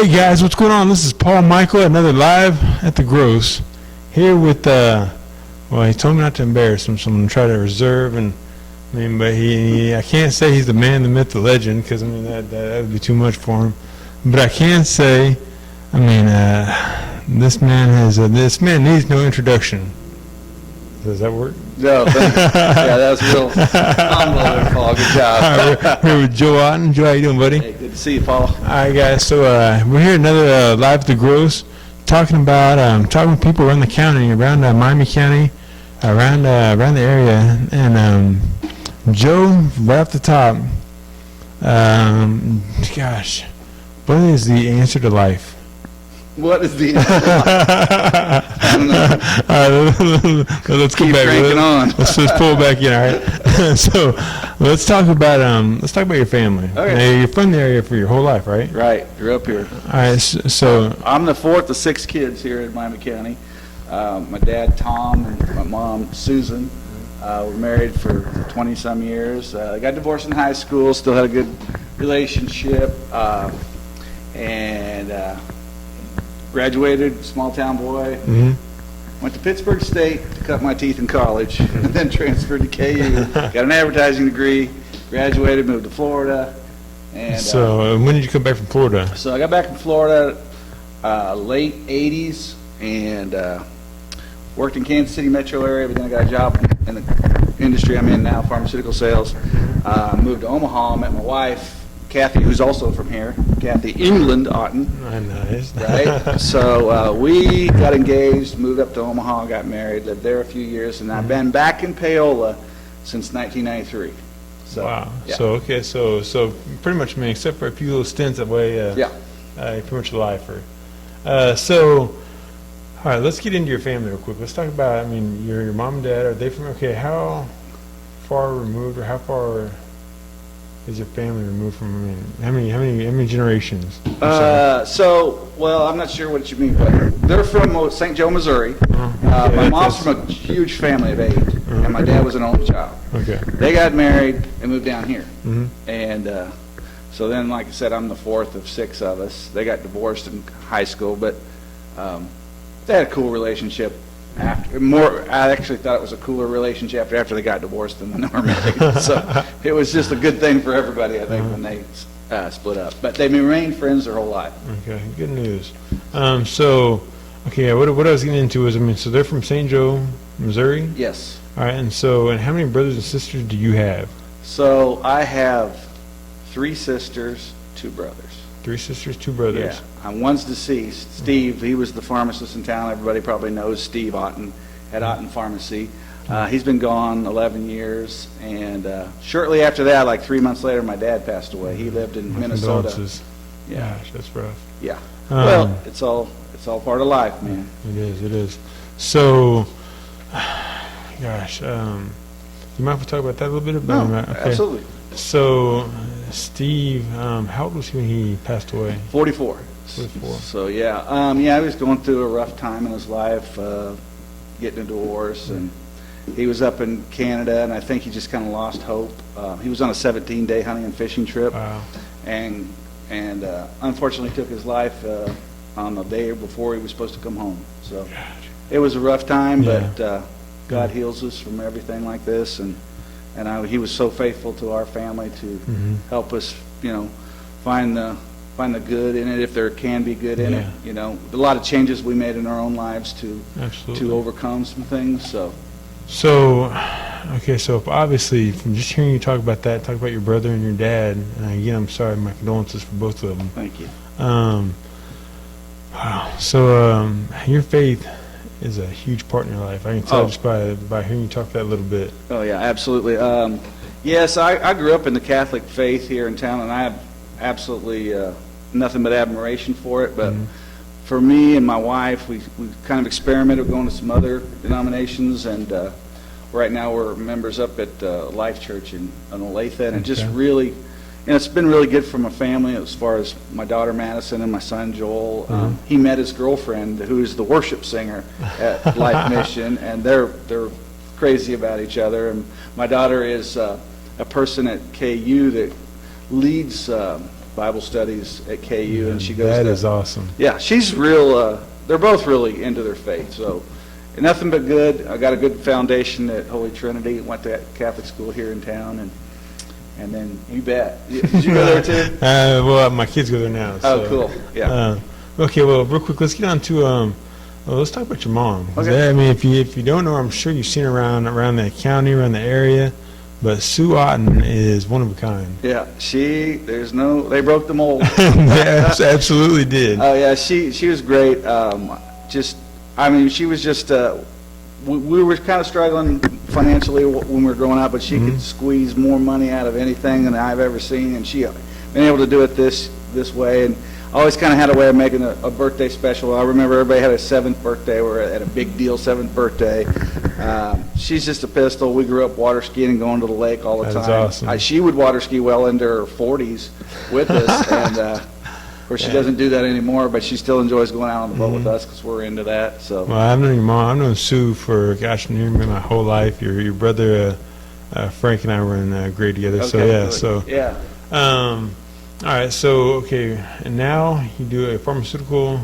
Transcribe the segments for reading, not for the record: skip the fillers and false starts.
Hey guys, what's going on? This is Paul Michael, another live at the Gross, here with well, he told me not to embarrass him, so I'm gonna try to reserve. And I mean, but I can't say he's the man, the myth, the legend, because I mean that would be too much for him. But I can say, I mean, this man needs no introduction. Does that work? No, thank you. Yeah, that was real humble there, Paul. Good job. All right, we're here with Joe Auten. Joe, how you doing, buddy? Hey, good to see you, Paul. All right, guys. So we're here another live at the Gross, talking with people around the county, around Miami County, around the area, and Joe, right off the top, gosh, what is the answer to life? What is the answer? I don't know. Let's Keep go back. cranking on. Let's pull back in. All right. So let's talk about your family. Okay. Now, you're from the area for your whole life, right? Right, grew up here. All right. So I'm the fourth of 6 kids here in Miami County. My dad, Tom, and my mom, Susan. We're married for 20-some years. Got divorced in high school, still had a good relationship, and graduated, small town boy. Mm-hmm. Went to Pittsburgh State to cut my teeth in college, and then transferred to KU. Got an advertising degree, graduated, moved to Florida. And so when did you come back from Florida? So I got back from Florida late 80s, and worked in Kansas City metro area, but then I got a job in the industry I'm in now, pharmaceutical sales. Moved to Omaha, met my wife, Kathy, who's also from here, Kathy England Auten. Nice. Right? So we got engaged, moved up to Omaha, got married, lived there a few years, and I've been back in Paola since 1993. So, wow. Yeah. So okay. So pretty much, I mean, except for a few little stints away. Yeah. You're pretty much a lifer. So, all right. Let's get into your family real quick. Let's talk about. I mean, your mom and dad. Are they from? Okay. How far removed, or how far is your family removed from? I mean, how many generations? Well, I'm not sure what you mean, but they're from St. Joe, Missouri. My mom's from a huge family of 8, and my dad was an only child. Okay. They got married and moved down here. Mm-hmm. And so then, like I said, I'm the fourth of 6 of us. They got divorced in high school, but they had a cool relationship. I actually thought it was a cooler relationship after they got divorced than when they were married. So it was just a good thing for everybody, I think, when they split up. But they remained friends their whole life. Okay, good news. So, okay, what I was getting into was, I mean, so they're from St. Joe, Missouri? Yes. All right, and how many brothers and sisters do you have? So I have 3 sisters, 2 brothers. 3 sisters, 2 brothers. Yeah. One's deceased. Steve, he was the pharmacist in town. Everybody probably knows Steve Auten at Auten Pharmacy. He's been gone 11 years, and shortly after that, like 3 months later, my dad passed away. He lived in Minnesota. Condolences. Yeah. Gosh, that's rough. Yeah. Well, it's all part of life, man. It is. So, gosh, you mind if we talk about that a little bit? No, okay. absolutely. So, Steve, how old was he when he passed away? 44. 44. So yeah, he was going through a rough time in his life, getting a divorce, and he was up in Canada, and I think he just kind of lost hope. He was on a 17-day hunting and fishing trip, Wow. and unfortunately took his life on the day before he was supposed to come home. So it was a rough time, Yeah. but God heals us from everything like this, and he was so faithful to our family to help us, find the good in it, if there can be good in it. A lot of changes we made in our own lives to overcome some things. So, okay, so obviously, from just hearing you talk about your brother and your dad, and again, I'm sorry, my condolences for both of them. Thank you. Wow. So, your faith is a huge part in your life. I can tell just by hearing you talk that a little bit. Oh yeah, absolutely. Yes, I grew up in the Catholic faith here in town, and I have absolutely nothing but admiration for it. But for me and my wife, we kind of experimented with going to some other denominations, and right now we're members up at Life Church in Olathe, and it just really, it's been really good for my family as far as my daughter Madison and my son Joel. He met his girlfriend, who is the worship singer at Life Mission, and they're crazy about each other. And my daughter is a person at KU that leads Bible studies at KU, and she goes. That is awesome. Yeah, she's real. They're both really into their faith, so nothing but good. I got a good foundation at Holy Trinity. Went to Catholic school here in town, and then you bet. Did you go there too? Well, my kids go there now. So, Oh, cool. Yeah. Okay, well, real quick, let's get on to well, let's talk about your mom. 'Cause Okay. I mean, if you don't know her, I'm sure you've seen her around the county, around the area. But Sue Auten is one of a kind. Yeah, they broke the mold. They absolutely did. Oh yeah, she was great. She was just. We were kind of struggling financially when we were growing up, but she could squeeze more money out of anything than I've ever seen, and she been able to do it this way. And always kind of had a way of making a birthday special. I remember everybody had a 7th birthday. We're at a big deal 7th birthday. She's just a pistol. We grew up water skiing and going to the lake all the That time. is awesome. She would water ski well into her 40s with us, and of course she doesn't do that anymore, but she still enjoys going out on the boat with us because we're into that. So. Well, I've known your mom. I've known Sue for, gosh, nearly my whole life. Your brother, Frank, and I were in grade together. So, Okay, yeah. good. So, Yeah. all right. So, okay. And now you do a pharmaceutical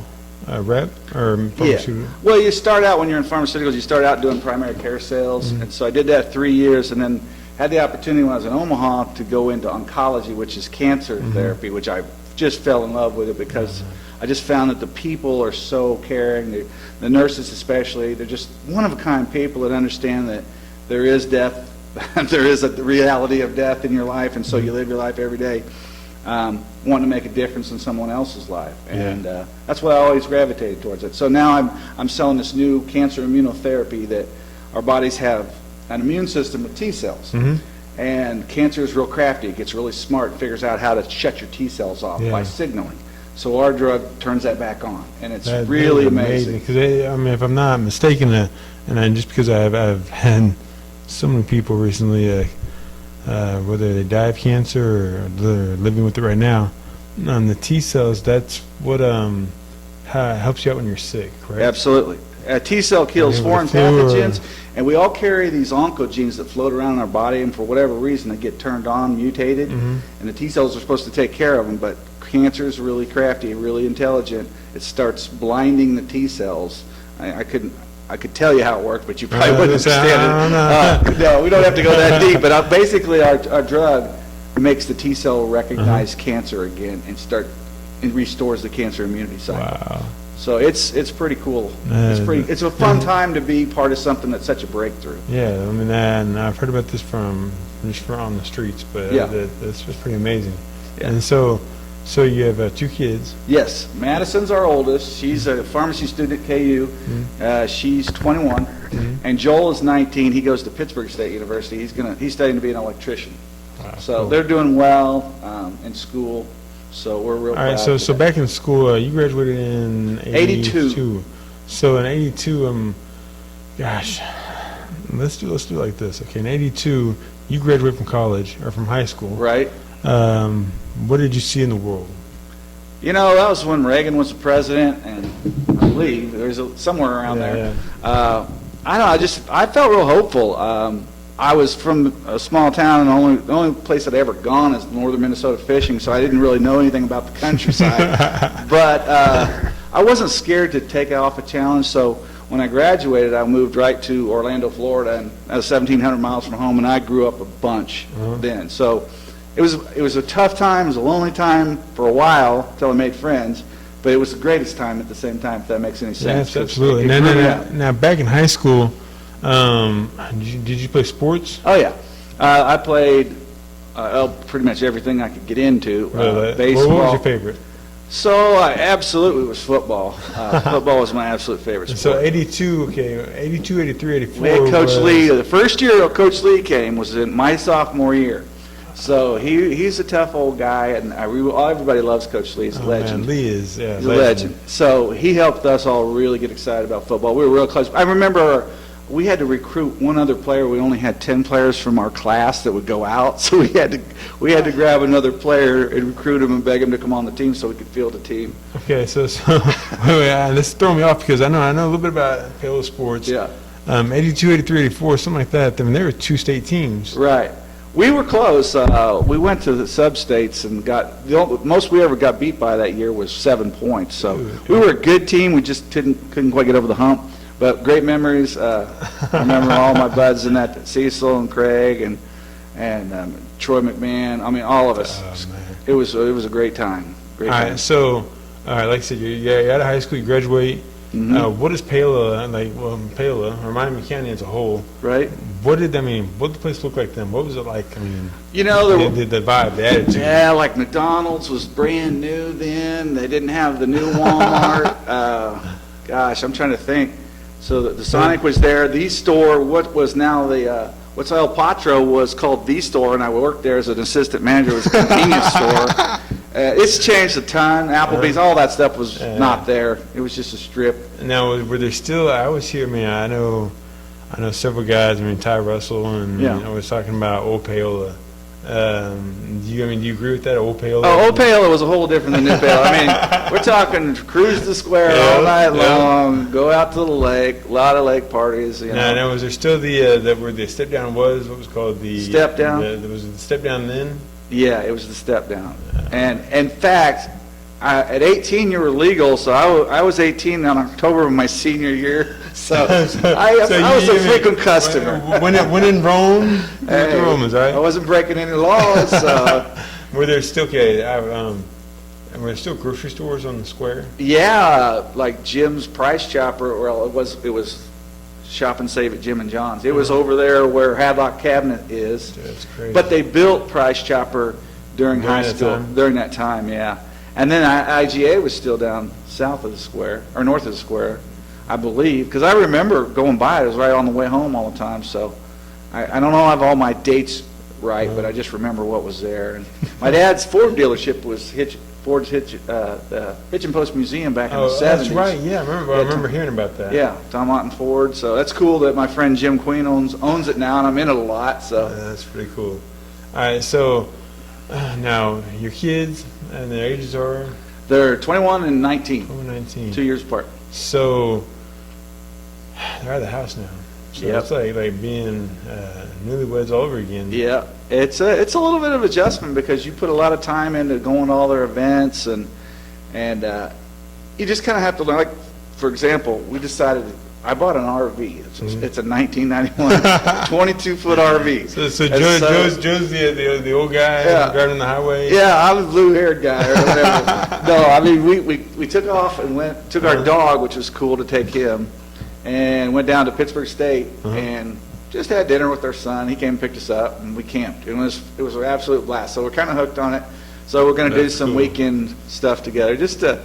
rep or pharmaceutical? Yeah. Well, you start out when you're in pharmaceuticals, you start out doing primary care sales. And so I did that 3 years and then had the opportunity when I was in Omaha to go into oncology, which is cancer therapy, which I just fell in love with it because I just found that the people are so caring. The nurses especially, they're just one-of-a-kind people that understand that there is death, there is a reality of death in your life, and so you live your life every day wanting to make a difference in someone else's life. And that's why I always gravitated towards it. So now I'm selling this new cancer immunotherapy that our bodies have an immune system with T cells. And cancer is real crafty. It gets really smart and figures out how to shut your T cells off by signaling. So our drug turns that back on, and it's really amazing. Because I mean, if I'm not mistaken, just because I've had so many people recently, whether they die of cancer or they're living with it right now, the T cells, that's what helps you out when you're sick, right? Absolutely. A T cell kills foreign pathogens, and we all carry these oncogenes that float around in our body, and for whatever reason they get turned on, mutated, and the T cells are supposed to take care of them, but cancer is really crafty, really intelligent. It starts blinding the T cells. I could tell you how it works, but you probably wouldn't understand it. No, we don't have to go that deep, but basically our drug makes the T cell recognize cancer again and restores the cancer immunity cycle. Wow. So it's pretty cool. It's a fun time to be part of something that's such a breakthrough. Yeah, I mean, and I've heard about this from on the streets, but it's just pretty amazing. Yeah. And so you have 2 kids.'s Madison's our oldest. She's a pharmacy student at KU. She's 21, and Joel is 19. He goes to Pittsburgh State University. He's studying to be an electrician. Wow, so cool. They're doing well in school. So we're real proud. All right, so back in school, you graduated in 82. So in 82, gosh, let's do it like this. Okay, in 82, you graduated from college or from high school. Right. What did you see in the world? You know, that was when Reagan was the president, and I believe there's somewhere around there. Yeah. I don't know. I felt real hopeful. I was from a small town, and the only place I'd ever gone is northern Minnesota fishing, so I didn't really know anything about the countryside. But I wasn't scared to take off a challenge, so when I graduated, I moved right to Orlando, Florida, and that was 1,700 miles from home, and I grew up a bunch then. So it was a tough time, it was a lonely time for a while until I made friends, but it was the greatest time at the same time, if that makes any sense. Yes, absolutely. Now, back in high school, did you play sports? Oh, yeah. I played pretty much everything I could get into. Baseball. What was your favorite? So, absolutely was football. Football was my absolute favorite sport. So, 82, 83, 84. We had Coach Lee. The first year Coach Lee came was in my sophomore year. So he's a tough old guy, and everybody loves Coach Lee. He's a legend. Man, Lee is he's a legend. So he helped us all really get excited about football. We were real close. I remember we had to recruit one other player. We only had 10 players from our class that would go out, so we had to grab another player and recruit him and beg him to come on the team so we could field a team. Okay, so this is throwing me off because I know a little bit about Paola sports. Yeah. 82, 83, 84, something like that. I mean, there were 2 state teams. Right. We were close. We went to the sub-states and got, most we ever got beat by that year was 7 points. So we were a good team. We just couldn't quite get over the hump. But great memories. I remember all my buds in that, Cecil and Craig and Troy McMahon. I mean, all of us. Oh, man. It was a great time. Great All time. right, so, like I said, you're out of high school, you graduate. What is Paola, Paola, or Miami County as a whole, Right? what did the place look like then? What was it like? I mean, You know, the vibe, the attitude. yeah, like McDonald's was brand new then. They didn't have the new Walmart. Gosh, I'm trying to think. So the Sonic was there. The store, what was now the, what's El Patro was called The Store, and I worked there as an assistant manager. It was a convenience store. It's changed a ton. Applebee's, all that stuff was not there. It was just a strip. Now, were there still, I always hear, man, I know several guys, I mean, Ty Russell, and Yeah. I was talking about Old Paola. Do you agree with that, Old Paola? Oh, Old Paola was a whole different than New Paola. I mean, we're talking cruise the square all night long, go out to the lake, a lot of lake parties. You know. Now, was there still where the step down was? What was called the Step down? Was it the step down then? Yeah, it was the step down. And in fact, at 18 you were legal, so I was 18 in October of my senior year. So I was a frequent customer. When in Rome, Hey, the Romans, right? I wasn't breaking any laws. Were there still were there still grocery stores on the square? Yeah, like Jim's Price Chopper. Well, it was Shop and Save at Jim and John's. It was over there where Hadlock Cabinet is. That's crazy. But they built Price Chopper during high that school. time? During that time, yeah. And then IGA was still down south of the square, or north of the square, I believe. Because I remember going by. It was right on the way home all the time. So I don't know if I have all my dates right, but I just remember what was there. And my dad's Ford dealership was Ford's Hitch and Post Museum back in the 70s. That's right. Yeah, I remember hearing about that. Yeah, Tom Auten Ford. So that's cool that my friend Jim Queen owns it now, and I'm in it a lot. So That's pretty cool. All right, so now your kids and their ages are they're 21 and 19, 19. 2 years apart. So they're out of the house now. So Yep. it's like being newlyweds all over again. Yeah, it's a little bit of adjustment because you put a lot of time into going to all their events, and you just kind of have to learn. Like, for example, we decided I bought an RV. It's a 1991 22-foot RV. So And Joe's the old guy driving the highway. Yeah, I'm the blue-haired guy or whatever. No, I mean we took off and took our dog, which was cool to take him, and went down to Pittsburgh State and just had dinner with our son. He came and picked us up, and we camped. It was an absolute blast. So we're kind of hooked on it. So we're going to do some weekend stuff together, just to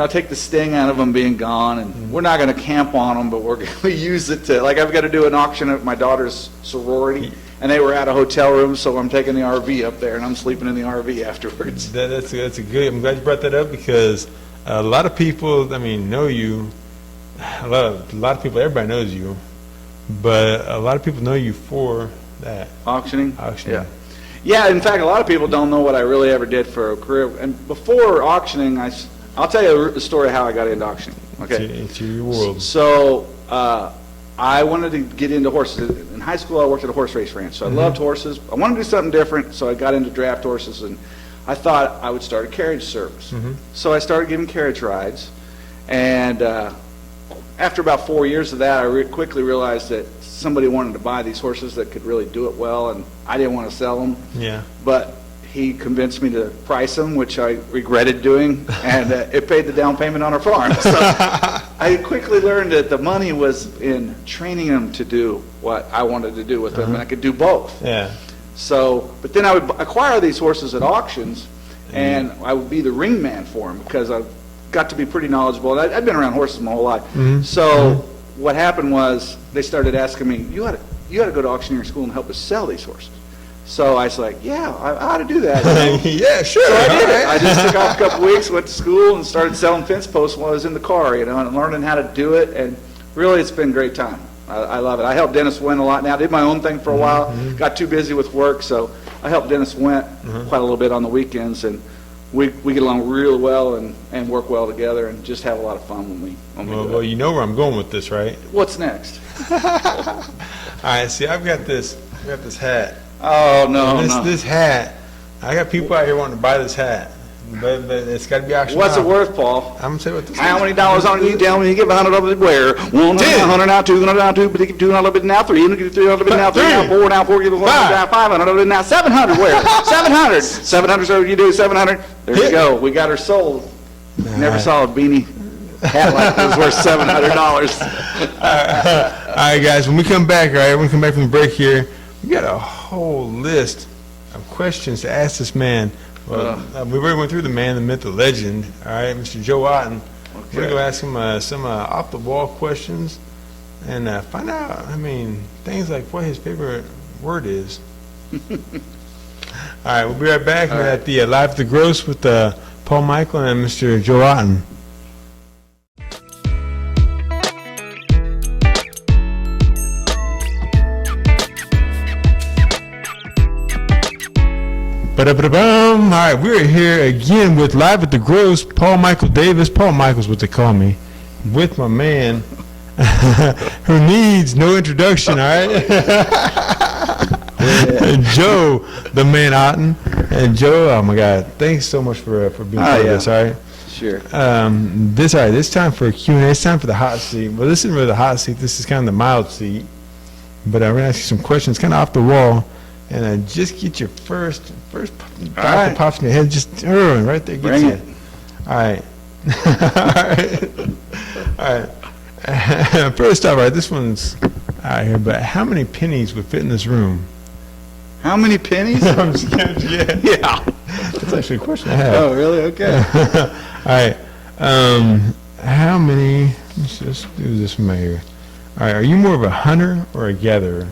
take the sting out of them being gone. And we're not going to camp on them, but we're going to use it to, like, I've got to do an auction at my daughter's sorority, and they were at a hotel room, so I'm taking the RV up there, and I'm sleeping in the RV afterwards. That's a good. I'm glad you brought that up because a lot of people, know you. A lot of people, everybody knows you, but a lot of people know you for that Auctioning? auctioning. Yeah, in fact, a lot of people don't know what I really ever did for a career. And before auctioning, I'll tell you the story of how I got into auctioning. Okay. It's your world. So I wanted to get into horses. In high school, I worked at a horse race ranch, so I loved horses. I wanted to do something different, so I got into draft horses, and I thought I would start a carriage service. So I started giving carriage rides, and after about 4 years of that, I quickly realized that somebody wanted to buy these horses that could really do it well, and I didn't want to sell them. Yeah. But he convinced me to price them, which I regretted doing, and it paid the down payment on our farm. So I quickly learned that the money was in training them to do what I wanted to do with them, and I could do both. Yeah. So, but then I would acquire these horses at auctions, and I would be the ring man for them because I got to be pretty knowledgeable. And I'd been around horses my whole life. So what happened was they started asking me, you ought to go to auctioneering school and help us sell these horses. So I was like, yeah, I ought to do that. Yeah, sure. So I did it. I just took off a couple weeks, went to school, and started selling fence posts while I was in the car, and learning how to do it. And really, it's been a great time. I love it. I helped Dennis win a lot now. I did my own thing for a while. Got too busy with work, so I helped Dennis win quite a little bit on the weekends. And we get along really well and work well together and just have a lot of fun when we do it. Well, you know where I'm going with this, right? What's next? All right, see, I've got this hat. Oh, no, this, no. This hat, I got people out here wanting to buy this hat, but it's got to be auctioned What's it off. worth, Paul? I'm gonna say what this How is. many dollars on it? You tell me. You give $100 where? 100 now, 200 now, 200 now, 300 now, 3 now, 4 now, 4 give 500 now, 700 where? 700, so you do 700. There you go. We got her sold. Never saw a beanie hat like this worth $700. All right, guys, when we come back, all right, when we come back from the break here, we got a whole list of questions to ask this man. Well, we already went through the man, the myth, the legend, all right, Mr. Joe Auten. We're going to ask him some off-the-wall questions and find out, I mean, things like what his favorite word is. All right, we'll be right back. We're at the Live at the Gross with Paul Michael and Mr. Joe Auten. Ba-da-ba-da-bum. All right, we're here again with Live at the Gross, Paul Michael Davis. Paul Michael's what they call me, with my man who needs no introduction, all right? And Joe, the man Auten. And Joe, oh my God, thanks so much for being part of this, all right? Sure. This time for a Q&A. It's time for the hot seat. Well, this isn't really the hot seat. This is kind of the mild seat. But we're going to ask you some questions kind of off the wall. And just get your first thought that pops in your head. Just right there. Bring it. All right. All right. First off, all right, this one's out here, but how many pennies would fit in this room? How many pennies? I'm just kidding. Yeah. That's actually a question I have. Oh, really? Okay. All right. How many? Let's just do this one right here. All right. Are you more of a hunter or a gatherer?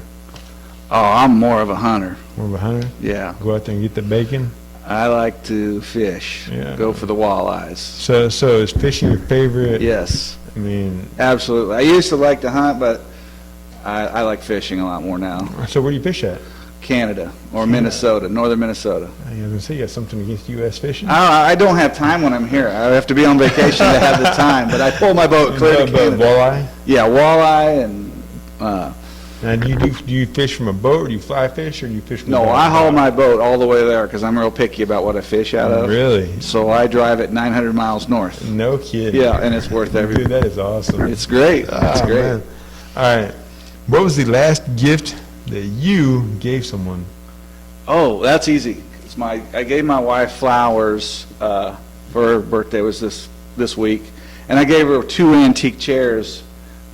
Oh, I'm more of a hunter. More of a hunter? Yeah. Go out there and get the bacon? I like to fish. Yeah. Go for the walleyes. So is fishing your favorite? Yes. I mean, absolutely. I used to like to hunt, but I like fishing a lot more now. So where do you fish at? Canada or Minnesota, northern Minnesota. I was going to say, you got something against U.S. fishing? I don't have time when I'm here. I have to be on vacation to have the time, but I pull my boat clear to Canada. Walleye? Yeah, walleye and... Now, do you fish from a boat, or do you fly fish, or do you fish from No, I haul my boat all the way there because I'm real picky about what I fish out of. Really? So I drive it 900 miles north. No kidding. Yeah, and it's worth everything. Dude, that is awesome. It's great. That's great. Man. All right. What was the last gift that you gave someone? Oh, that's easy. I gave my wife flowers for her birthday was this week, and I gave her 2 antique chairs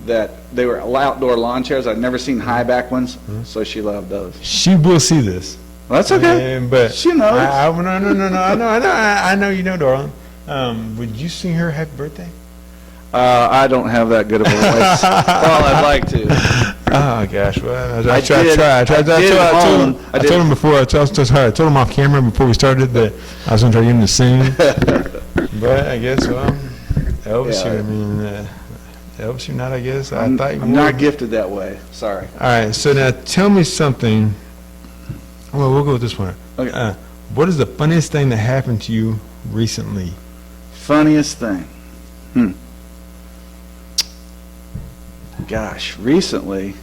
that they were outdoor lawn chairs. I'd never seen high back ones, so she loved those. She will see this. Well, that's okay. But she knows. No. I know you know, darling. Would you sing her happy birthday? I don't have that good of a voice. Well, I'd like to. Oh gosh, well, I told him before. I told him off camera before we started that I was going to try to get him to sing. But I guess Elvis, Yeah. I mean, Elvis, you're not. I guess I'm not gifted that way. Sorry. All right, so now tell me something. Well, we'll go with this one. Okay. What is the funniest thing that happened to you recently? Funniest thing. Gosh, recently,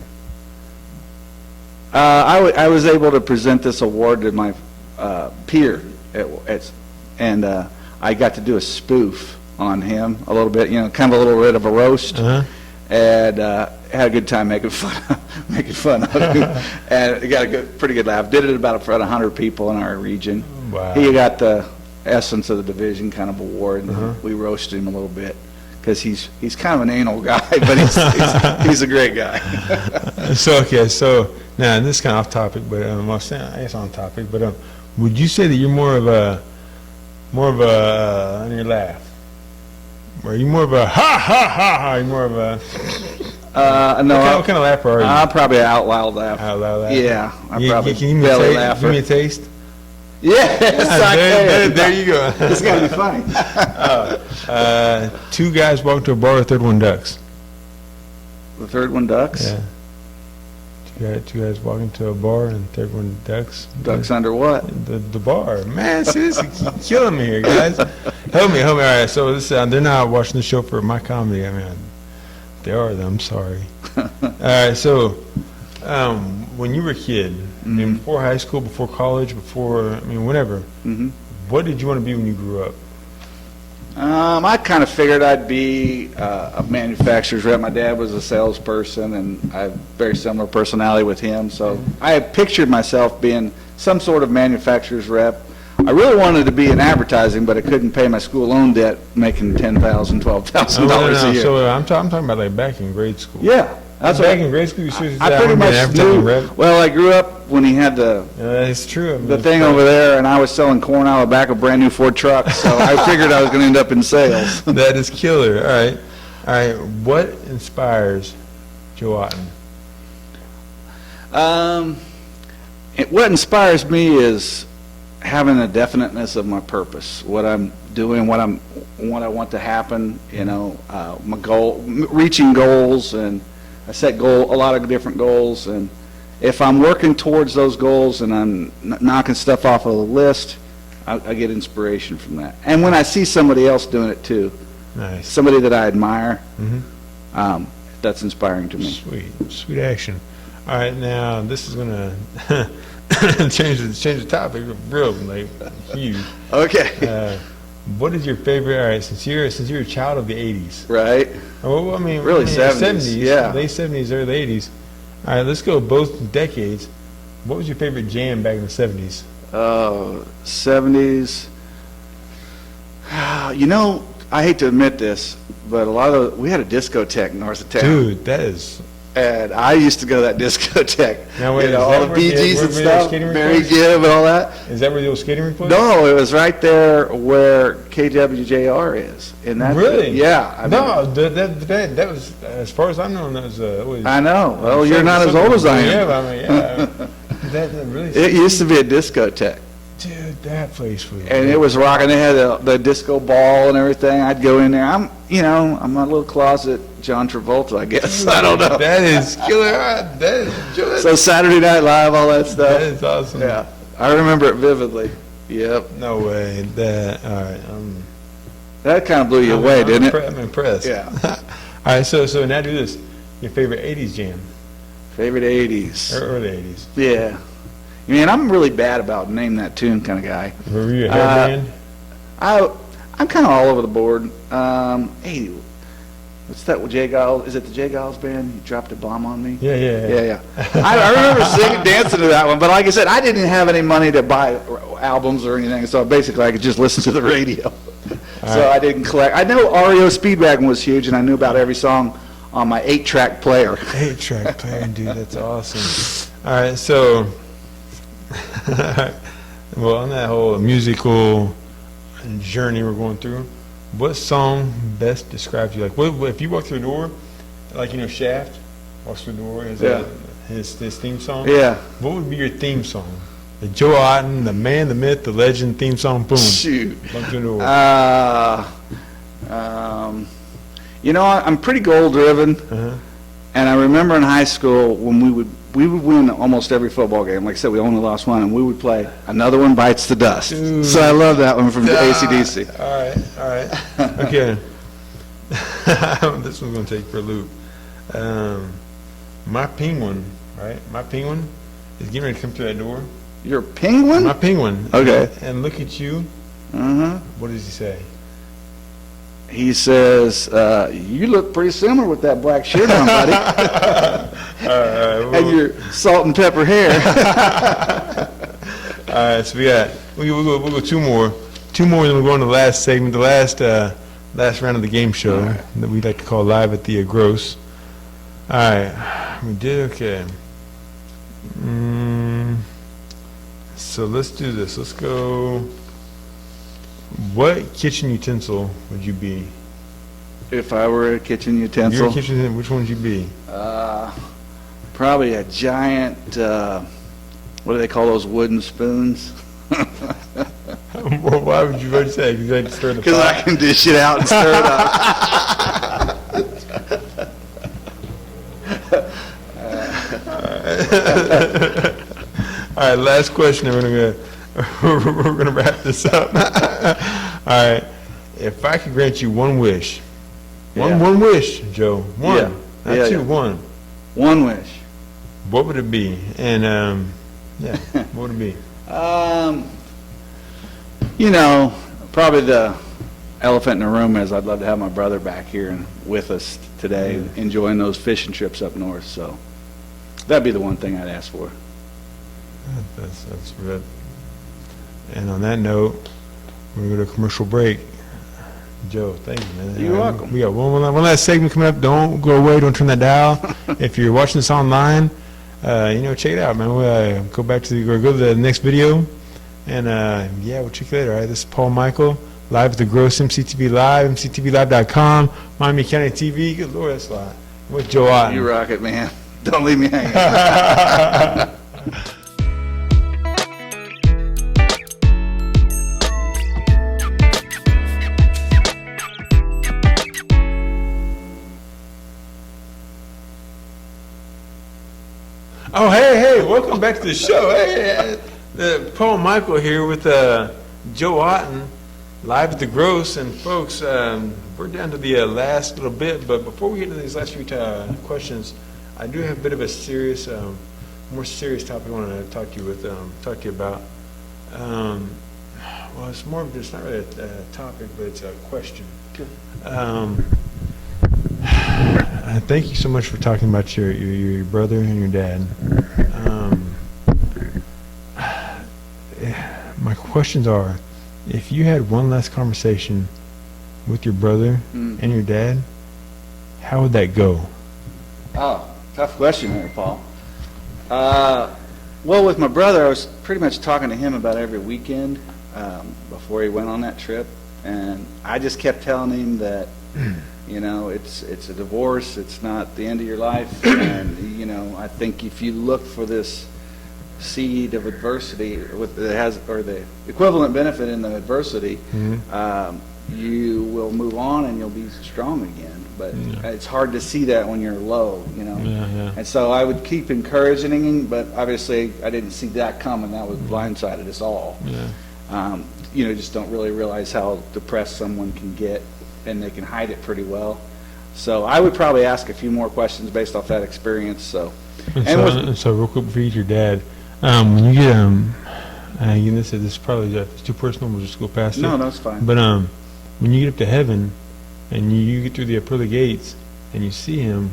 I was able to present this award to my peer, and I got to do a spoof on him a little bit, kind of a little bit of a roast, and had a good time making fun of him, and got a pretty good laugh. Did it about 100 people in our region. Wow. He got the Essence of the Division kind of award, and we roasted him a little bit. Because he's kind of an anal guy, but he's a great guy. So now this is kind of off topic, but I guess on topic. But would you say that you're more of a on your laugh? Or are you more of a ha ha ha ha? Are you more of a no? What kind of laugher are you? I'm probably an out loud laugh. Out loud laugh. Yeah, I'm probably can you belly laugher. Give me a taste. Yes, I can. There you go. It's got to be funny. 2 guys walked to a bar, the third one ducks. The third one ducks? Yeah. Two guys walking to a bar, and the third one ducks. Ducks under what? The bar. Man, see, this is killing me here, guys. Help me. All right, so this, they're not watching the show for my comedy. I mean, they are, though. I'm sorry. All right, so When you were a kid, I mean, before high school, before college, before, I mean, whatever, what did you want to be when you grew up? I kind of figured I'd be a manufacturer's rep. My dad was a salesperson, and I have a very similar personality with him. So I had pictured myself being some sort of manufacturer's rep. I really wanted to be in advertising, but I couldn't pay my school loan debt, making $10,000, $12,000 a year. So I'm talking about like back in grade school. Yeah, that's Back in grade school, you should I pretty much knew. Well, I grew up when he had the it's true. I mean, the thing over there, and I was selling corn out of the back of brand new Ford trucks, so I figured I was going to end up in sales. That is killer. All right. What inspires Joe Auten? What inspires me is having a definiteness of my purpose, what I'm doing, what I want to happen. You know, my goal, reaching goals, and I set a lot of different goals, and if I'm working towards those goals and I'm knocking stuff off of the list, I get inspiration from that. And when I see somebody else doing it too, Nice. somebody that I admire, that's inspiring to me. Sweet action. All right, now this is gonna change the topic real like huge. Okay. What is your favorite? All right, since you're a child of the '80s, Right. well, I mean, Really 70s, yeah. late '70s, early '80s. All right, let's go both decades. What was your favorite jam back in the '70s? 70s. You know, I hate to admit this, but we had a discotheque north of town. Dude, that is. And I used to go to that discotheque. Now, wait, you know, is all that the where Bee Gees and where stuff, skating rink Mary was? Gibb and all that. Is that where the old skating rink was? No, it was right there where KWJR is. And that, Really? Yeah. I mean, No, that was, as far as I know, that was always. I know. Well, you're not as old as I am. Yeah, but I mean, yeah. that really. It used to be a discotheque. Dude, that place was. And it was rocking. They had the disco ball and everything. I'd go in there. I'm a little closet John Travolta, I guess. Dude, I don't know. That is killer. That is. So Saturday Night Live, all that stuff. That is awesome. Yeah, I remember it vividly. Yep. No way. That. All right. That kind of blew you away, didn't it? I'm impressed. Yeah. All right. So now do this. Your favorite '80s jam? Favorite '80s. Or early '80s? Yeah. Man, I'm really bad about name that tune kind of guy. Were you a hair band? I'm kind of all over the board. Hey, what's that with Jay Giles? Is it the Jay Giles band? You dropped a bomb on me? Yeah. I remember singing, dancing to that one, but like I said, I didn't have any money to buy albums or anything, so basically I could just listen to the radio. So I didn't collect. I know REO Speedwagon was huge, and I knew about every song on my 8-track player. 8-track player, dude, that's awesome. All right, so, well, on that whole musical journey we're going through, what song best describes you? Like, what if you walk through a door, like, Shaft walks through the door, is that his theme song? Yeah. What would be your theme song? The Joe Auten, the man, the myth, the legend theme song, boom. Shoot. Walk through the door. I'm pretty goal-driven, and I remember in high school when we would win almost every football game. Like I said, we only lost one, and we would play Another One Bites the Dust. Dude. So I love that one from AC/DC. All right. Okay. This one's going to take you for a loop. My penguin, right? My penguin is getting ready to come through that door. Your penguin? My penguin. Okay. And look at you. Uh-huh. What does he say? He says, you look pretty similar with that black shirt on, buddy. And your salt and pepper hair. All right, so we'll go two more, then we'll go on to the last segment, the last round of the game show that we like to call Live at the Gross. All right, we did okay. So let's do this. Let's go. What kitchen utensil would you be? If I were a kitchen utensil? Your kitchen utensil, which one would you be? Probably a giant, what do they call those wooden spoons? Well, why would you say? Because I stir the pot? Because I can dish it out and stir it up. All right, last question, and we're gonna wrap this up. All right, if I could grant you one wish, one wish, Joe, one, not two, one. One wish. what would it be? And yeah, what would it be? You know, probably the elephant in the room is I'd love to have my brother back here and with us today, enjoying those fishing trips up north. So that'd be the one thing I'd ask for. That's good. And on that note, we're going to go to a commercial break. Joe, thank you, man. You're welcome. We got one last segment coming up. Don't go away. Don't turn that dial. If you're watching this online, check it out, man. We'll go to the next video, and yeah, we'll check you later. All right, this is Paul Michael, live at the Gross MCTV Live, MCtvLIVE.com, Miami County TV. Good Lord, that's a lot. With Joe Auten. You rock it, man. Don't leave me hanging. Oh, hey, welcome back to the show. Hey, Paul Michael here with Joe Auten, live at the Gross. And folks, we're down to the last little bit, but before we get to these last few questions, I do have a bit of a serious, more serious topic I want to talk to you about. Well, it's more of just not really a topic, but it's a question. Thank you so much for talking about your brother and your dad. My questions are, if you had one last conversation with your brother and your dad, how would that go? Oh, tough question there, Paul. Well, with my brother, I was pretty much talking to him about every weekend before he went on that trip, and I just kept telling him that, you know, it's a divorce. It's not the end of your life, and you know, I think if you look for this seed of adversity, the equivalent benefit in the adversity, you will move on and you'll be strong again. But it's hard to see that when you're low, you know. And so I would keep encouraging him, but obviously I didn't see that coming. That was blindsided us all. You know, just don't really realize how depressed someone can get, and they can hide it pretty well. So I would probably ask a few more questions based off that experience. So real quick before you get your dad, when you get this is probably it's too personal. We'll just go past it. No, it's fine. But when you get up to heaven and you get through the pearly gates and you see him,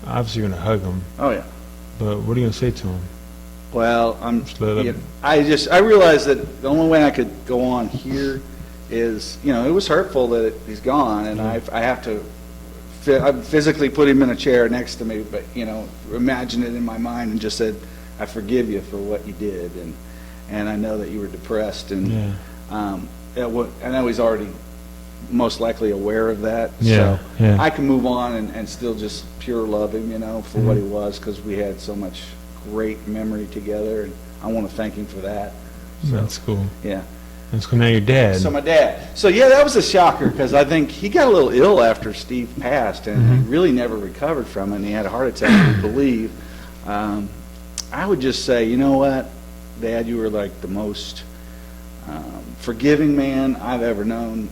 obviously you're gonna hug him. Oh yeah. But what are you gonna say to him? Well, I realized that the only way I could go on here is, you know, it was hurtful that he's gone, and I have to physically put him in a chair next to me, but, you know, imagine it in my mind and just said, I forgive you for what you did, and I know that you were depressed, and I know he's already most likely aware of that, so I can move on and still just pure love him, you know, for what he was, because we had so much great memory together, and I want to thank him for that. So, that's cool. Yeah. And so now your dad. So my dad. So yeah, that was a shocker, because I think he got a little ill after Steve passed, and he really never recovered from it, and he had a heart attack, we believe. I would just say, you know what, Dad, you were like the most forgiving man I've ever known.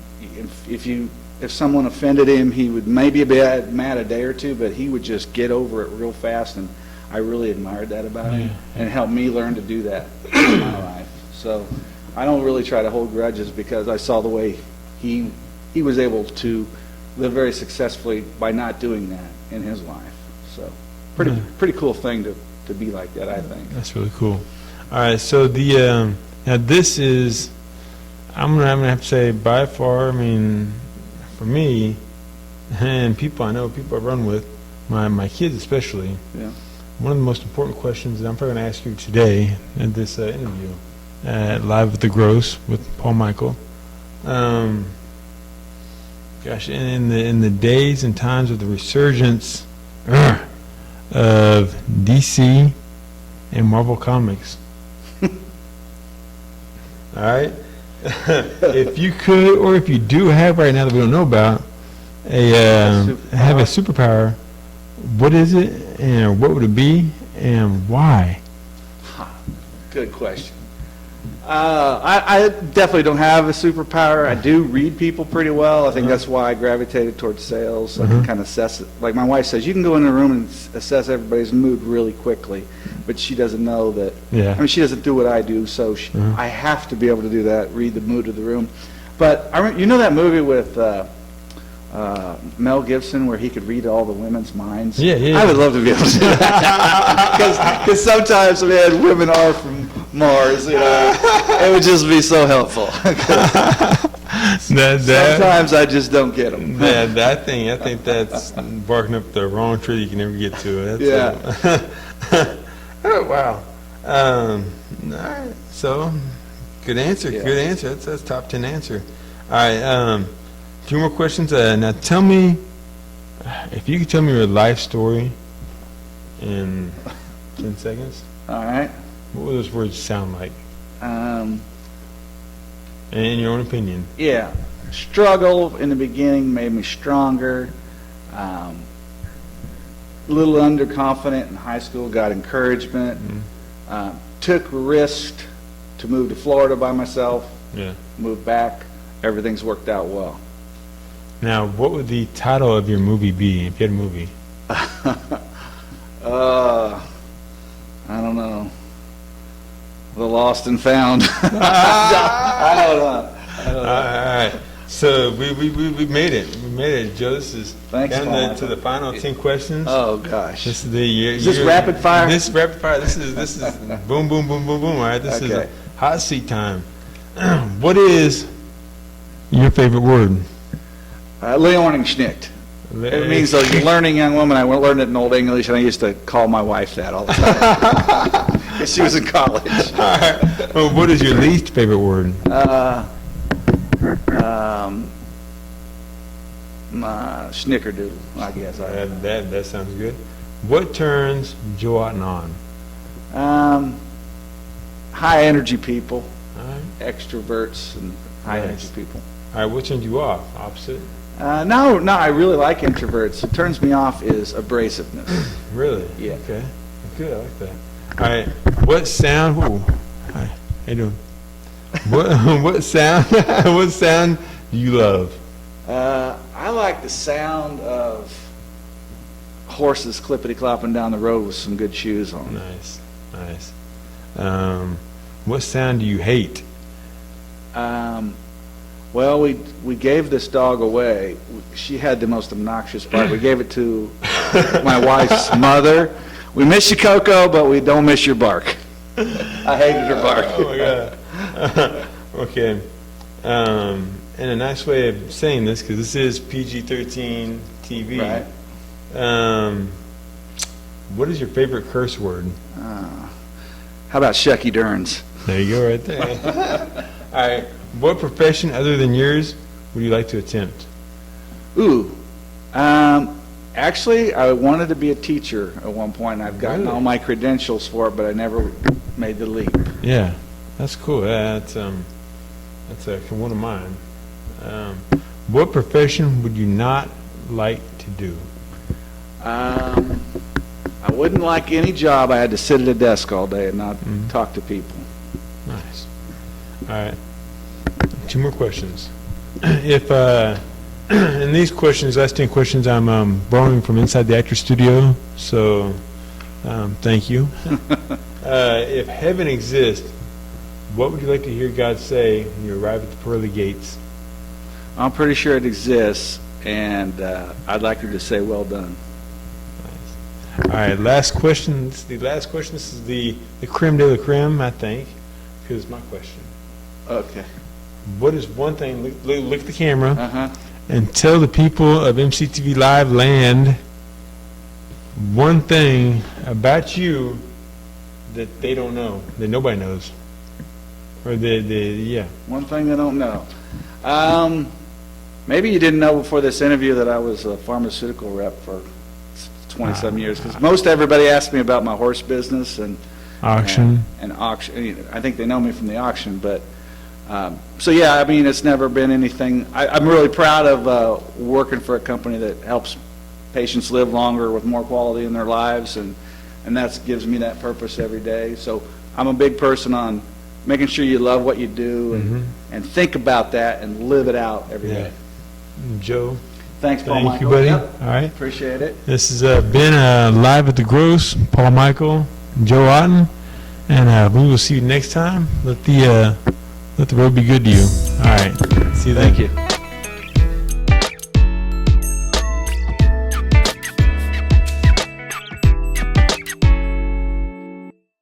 If someone offended him, he would maybe be mad a day or two, but he would just get over it real fast, and I really admired that about him, and helped me learn to do that in my life. So I don't really try to hold grudges, because I saw the way he was able to live very successfully by not doing that in his life. So pretty cool thing to be like that, I think. That's really cool. All right, so now this is, I'm gonna have to say, by far, I mean, for me, and people I know, people I run with, my kids especially, one of the most important questions that I'm probably going to ask you today at this interview, live at the Gross with Paul Michael. Gosh, in the days and times of the resurgence of DC and Marvel Comics, all right, if you could, or if you do have right now that we don't know about, have a superpower, what is it, and what would it be, and why? Good question. I definitely don't have a superpower. I do read people pretty well. I think that's why I gravitated towards sales. I can kind of assess it. Like my wife says, you can go in a room and assess everybody's mood really quickly, but she doesn't know that. Yeah. I mean, she doesn't do what I do, so I have to be able to do that, read the mood of the room. But you know that movie with Mel Gibson where he could read all the women's minds? Yeah. I would love to be able to do that. Because sometimes, man, women are from Mars, you know. It would just be so helpful. Sometimes I just don't get them. I think that's barking up the wrong tree you can never get to. Yeah. Oh, wow. All right. So, good answer. Yeah. Good answer. That's top 10 answer. All right. Two more questions. Now, tell me, if you could tell me your life story in 10 seconds, All right. what would those words sound like? In your own opinion. Yeah. Struggle in the beginning made me stronger. A little underconfident in high school, got encouragement. Took risk to move to Florida by myself. Yeah. Moved back. Everything's worked out well. Now, what would the title of your movie be if you had a movie? I don't know. The Lost and Found. I don't know. All right. So we made it. We made it, Joe. This is Thanks, down Paul. to the final 10 questions. Oh gosh. This is the Is this rapid fire? This is rapid fire. This is boom, boom, boom, boom, boom. All right. This is Okay. hot seat time. What is your favorite word? Leorningschnicht. It means a learning young woman. I learned it in Old English, and I used to call my wife that all the time. 'Cause she was in college. All right. Well, what is your least favorite word? Snickerdoodle, I guess. That sounds good. What turns Joe Auten on? High energy people, All right. extroverts, and high Nice. energy people. All right. What turns you off? Opposite. No, I really like introverts. What turns me off is abrasiveness. Really? Yeah. Okay. Good. I like that. All right. What sound? Whoa. Hi. How you doing? What sound? What sound do you love? I like the sound of horses clippity-clopping down the road with some good shoes on. Nice. Nice. What sound do you hate? Well, we gave this dog away. She had the most obnoxious bark. We gave it to my wife's mother. We miss you, Coco, but we don't miss your bark. I hated her bark. Oh my God. Okay. And a nice way of saying this, because this is PG-13 TV. Right. What is your favorite curse word? How about Shucky Durns? There you go, right there. All right. What profession other than yours would you like to attempt? Ooh. Actually, I wanted to be a teacher at one point. I've gotten Really? all my credentials for it, but I never made the leap. Yeah, that's cool. That's one of mine. What profession would you not like to do? I wouldn't like any job I had to sit at a desk all day and not talk to people. Nice. All right. Two more questions. If and these questions, last 10 questions, I'm borrowing from inside the actor studio. So, thank you. If heaven exists, what would you like to hear God say when you arrive at the pearly gates? I'm pretty sure it exists, and I'd like her to say, "Well done." Nice. All right, last question. This is the last question. This is the creme de la creme, I think, because it's my question. Okay. What is one thing, look at the camera, Uh-huh. and tell the people of MCtvLIVE land one thing about you that they don't know, that nobody knows. Or yeah. One thing they don't know. Maybe you didn't know before this interview that I was a pharmaceutical rep for 20-some years, because most everybody asked me about my horse business and Auction. and auction. I think they know me from the auction, but so yeah, I mean, it's never been anything. I'm really proud of working for a company that helps patients live longer with more quality in their lives, and that gives me that purpose every day. So I'm a big person on making sure you love what you do and think about that and live it out every day. Joe, Thanks, Paul thank Michael. you, buddy. Yep, All right. appreciate it. This has been Live at the Gross, Paul Michael, Joe Auten, and we will see you next time. Let the road be good to you. All right. See you then. Thank you.